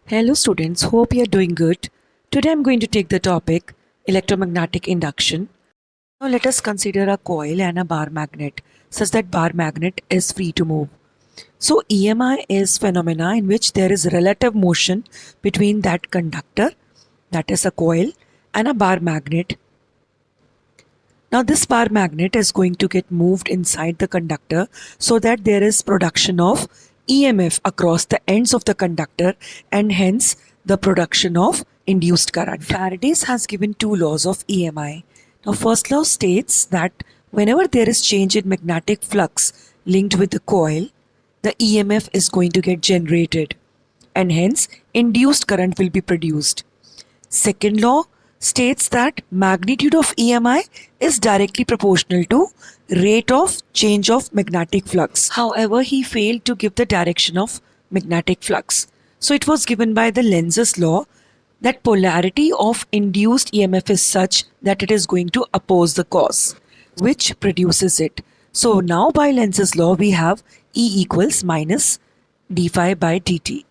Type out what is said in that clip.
Hello students, hope you are doing good. Today I'm going to take the topic electromagnetic induction. Now let us consider a coil and a bar magnet such that bar magnet is free to move. So E.M.I is phenomena in which there is relative motion between that conductor, that is a coil, and a bar magnet. Now this bar magnet is going to get moved inside the conductor so that there is production of EMF across the ends of the conductor and hence the production of induced current. Faraday has given two laws of E.M.I. Now first law states that whenever there is change in magnetic flux linked with the coil, the EMF is going to get generated and hence induced current will be produced. Second law states that magnitude of E.M.I is directly proportional to rate of change of magnetic flux. However, he failed to give the direction of magnetic flux. So it was given by the Lenz's law that polarity of induced EMF is such that it is going to oppose the cause, which produces it. So now by Lenz's law we have E equals minus d phi by dt.